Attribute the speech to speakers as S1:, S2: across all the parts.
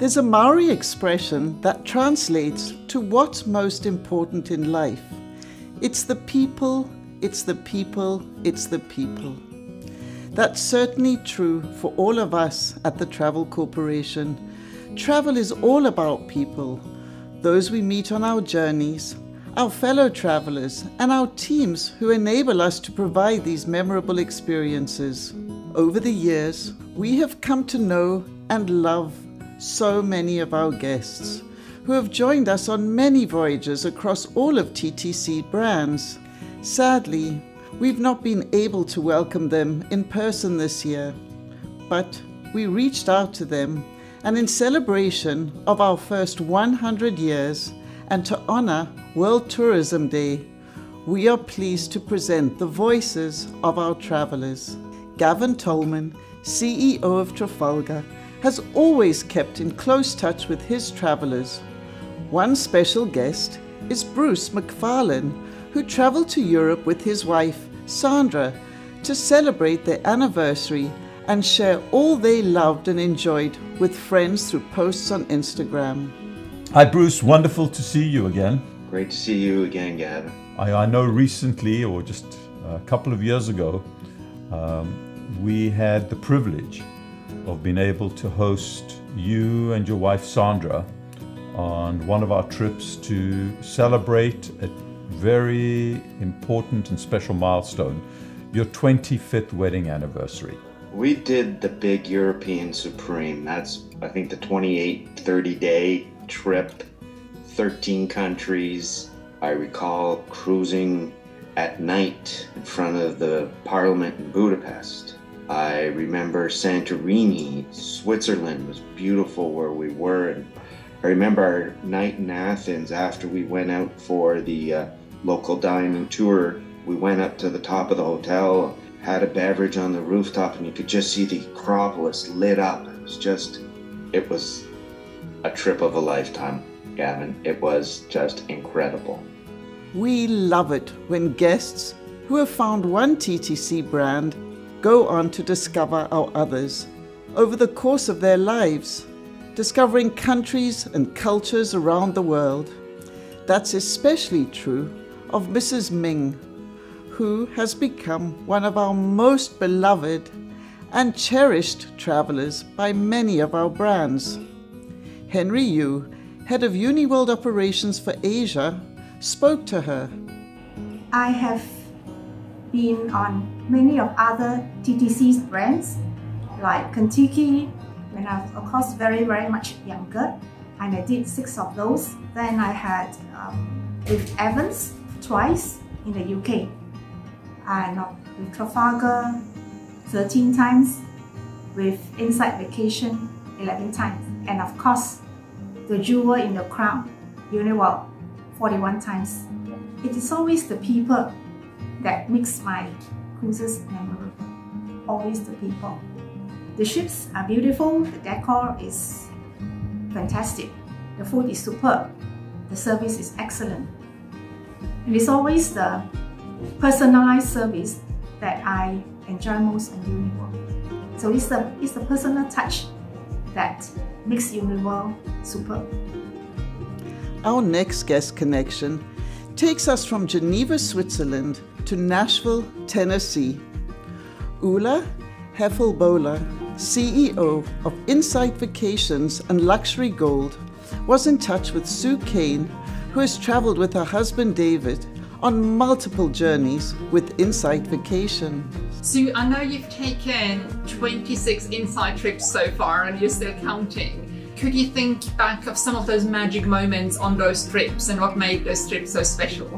S1: There's a Maori expression that translates to what's most important in life. It's the people, it's the people, it's the people. That's certainly true for all of us at the Travel Corporation. Travel is all about people, those we meet on our journeys, our fellow travelers, and our teams who enable us to provide these memorable experiences. Over the years, we have come to know and love so many of our guests who have joined us on many voyages across all of TTC brands. Sadly, we've not been able to welcome them in person this year, but we reached out to them, and in celebration of our first 100 years and to honor World Tourism Day, we are pleased to present the voices of our travelers. Gavin Tolman, CEO of Trafalgar, has always kept in close touch with his travelers. One special guest is Bruce McFarlane, who traveled to Europe with his wife, Sandra, to celebrate their anniversary and share all they loved and enjoyed with friends through posts on Instagram.
S2: Hi Bruce, wonderful to see you again.
S3: Great to see you again, Gavin.
S2: I know recently, or just a couple of years ago, we had the privilege of being able to host you and your wife Sandra on one of our trips to celebrate a very important and special milestone, your 25th wedding anniversary.
S3: We did the big European Supreme. That's, I think, the 30-day trip, 13 countries. I recall cruising at night in front of the Parliament in Budapest. I remember Santorini, Switzerland was beautiful where we were. And I remember our night in Athens after we went out for the local dining tour. We went up to the top of the hotel, had a beverage on the rooftop, and you could just see the Acropolis lit up. It was a trip of a lifetime, Gavin. It was just incredible.
S1: We love it when guests who have found one TTC brand go on to discover our others over the course of their lives, discovering countries and cultures around the world. That's especially true of Mrs. Ming, who has become one of our most beloved and cherished travelers by many of our brands. Henry Yu, head of UniWorld Operations for Asia, spoke to her.
S4: I have been on many of other TTC's brands like Kentucky when I was, of course, very much younger, and I did 6 of those. Then I had with Evans twice in the UK, and with Trafalgar 13 times, with Inside Vacation 11 times, and of course the jewel in the crown, UniWorld, 41 times. It is always the people that makes my cruises memorable. Always the people. The ships are beautiful, the decor is fantastic, the food is superb, the service is excellent. And it's always the personalized service that I enjoy most on UniWorld. So it's the personal touch that makes UniWorld superb.
S1: Our next guest connection takes us from Geneva, Switzerland to Nashville, Tennessee. Ula Heffelbola, CEO of Insight Vacations and Luxury Gold, was in touch with Sue Kane, who has traveled with her husband David on multiple journeys with Insight Vacation.
S5: Sue, I know you've taken 26 Insight trips so far and you're still counting. Could you think back of some of those magic moments on those trips and what made those trips so special?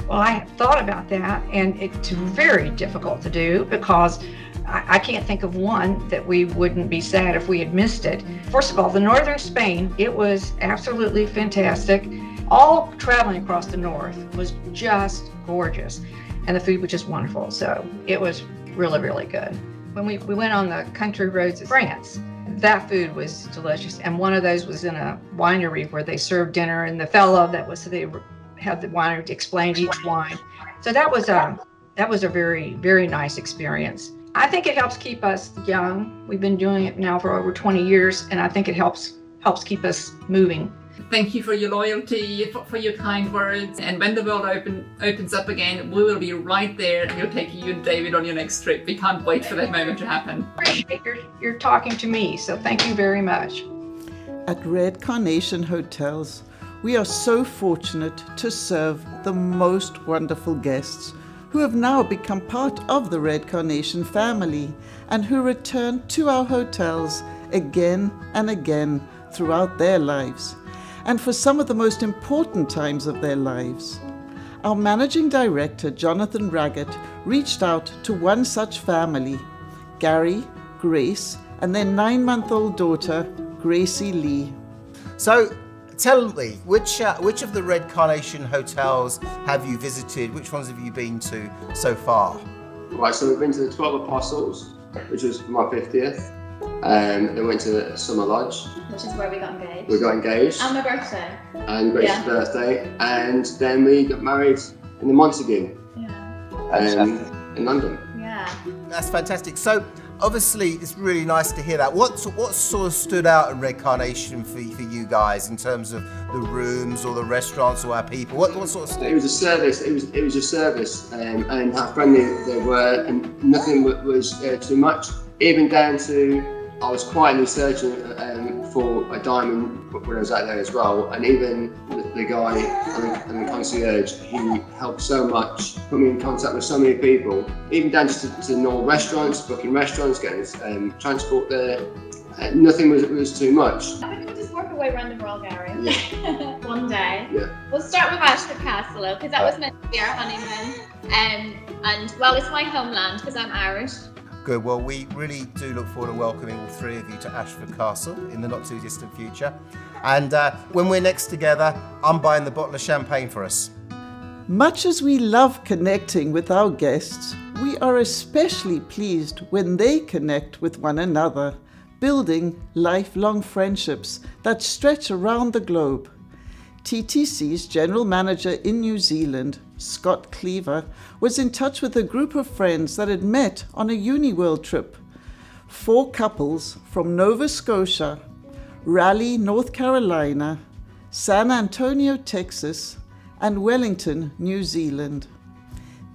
S6: Well, I thought about that, and it's very difficult to do because I can't think of one that we wouldn't be sad if we had missed it. First of all, the northern Spain, it was absolutely fantastic. All traveling across the north was just gorgeous, and the food was just wonderful. So it was really good. When we went on the country roads of France, that food was delicious, and one of those was in a winery where they served dinner, and the fellow that was they had the winery to explain each wine. So that was a very nice experience. I think it helps keep us young. We've been doing it now for over 20 years, and I think it helps helps keep us moving.
S5: Thank you for your loyalty, for your kind words. And when the world opens up again, we will be right there and we'll take you and David on your next trip. We can't wait for that moment to happen.
S6: I appreciate your talking to me, so thank you very much.
S1: At Red Carnation Hotels, we are so fortunate to serve the most wonderful guests who have now become part of the Red Carnation family and who return to our hotels again and again throughout their lives, and for some of the most important times of their lives. Our managing director, Jonathan Raggett, reached out to one such family, Gary, Grace, and their 9-month-old daughter, Gracie Lee.
S7: So, tell me, which of the Red Carnation hotels have you visited? Which ones have you been to so far?
S8: Right, so we've been to the 12 Apostles, which was my 50th. Then went to Summer Lodge,
S9: which is where we got engaged.
S8: We got engaged.
S9: And my birthday.
S8: And Grace's birthday. And then we got married in the Montague.
S9: Yeah.
S8: In London.
S9: Yeah.
S7: That's fantastic. So, obviously, it's really nice to hear that. What sort of stood out in Red Carnation for you guys in terms of the rooms or the restaurants or our people? What sort of?
S8: It was a service. It was a service, and how friendly they were, and nothing was too much. Even down to, I was quietly searching for a diamond when I was out there as well, and even the guy and the concierge, he helped so much, put me in contact with so many people, even down to normal restaurants, booking restaurants, getting transport there. Nothing was too much.
S9: We could just work our way around the world, Gary.
S8: Yeah.
S9: One day.
S8: Yeah.
S9: We'll start with Ashford Castle, because that was meant to be our honeymoon. And well, it's my homeland because I'm Irish.
S7: Good. Well, we really do look forward to welcoming all three of you to Ashford Castle in the not too distant future. And when we're next together, I'm buying the bottle of champagne for us.
S1: Much as we love connecting with our guests, we are especially pleased when they connect with one another, building lifelong friendships that stretch around the globe. TTC's general manager in New Zealand, Scott Cleaver, was in touch with a group of friends that had met on a UniWorld trip. 4 couples from Nova Scotia, Raleigh, North Carolina, San Antonio, Texas, and Wellington, New Zealand.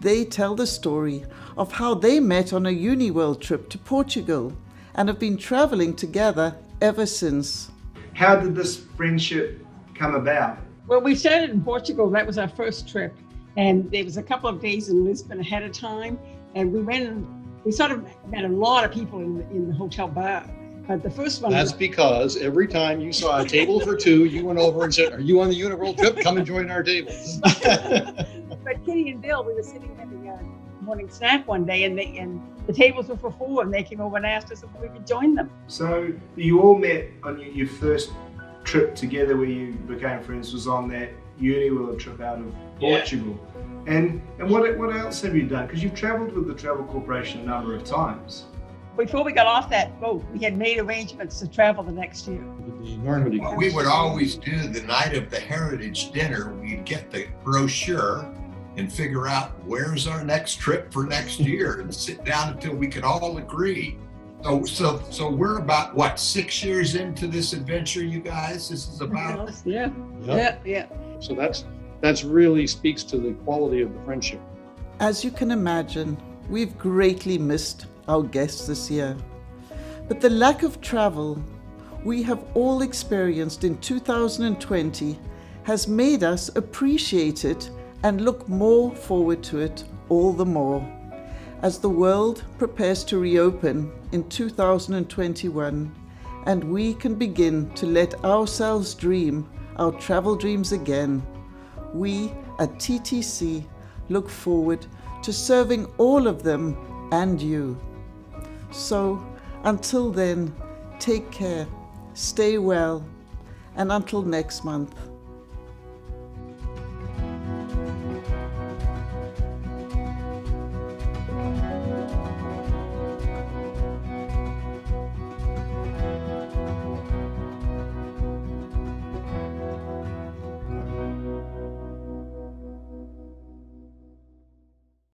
S1: They tell the story of how they met on a UniWorld trip to Portugal and have been traveling together ever since.
S10: How did this friendship come about?
S11: Well, we started in Portugal. That was our first trip. And there was a couple of days in Lisbon ahead of time. And we sort of met a lot of people in the hotel bar. But the first one
S12: That's because every time you saw a table for 2, you went over and said, "Are you on the UniWorld trip? Come and join our table."
S11: But Kitty and Bill, we were sitting having a morning snack one day, and the tables were for 4, and they came over and asked us if we could join them.
S10: So you all met on your first trip together where you became friends was on that UniWorld trip out of Portugal. Yeah. And what else have you done? Because you've travelled with the Travel Corporation a number of times.
S11: Before we got off that boat, we had made arrangements to travel the next year.
S13: We would always do the night of the Heritage Dinner. We'd get the brochure and figure out where's our next trip for next year and sit down until we could all agree. So we're about, what, 6 years into this adventure, you guys? This is about?
S11: Yeah.
S12: So that's really speaks to the quality of the friendship.
S1: As you can imagine, we've greatly missed our guests this year. But the lack of travel we have all experienced in 2020 has made us appreciate it and look more forward to it all the more. As the world prepares to reopen in 2021 and we can begin to let ourselves dream our travel dreams again, we at TTC look forward to serving all of them and you. So until then, take care, stay well, and until next month,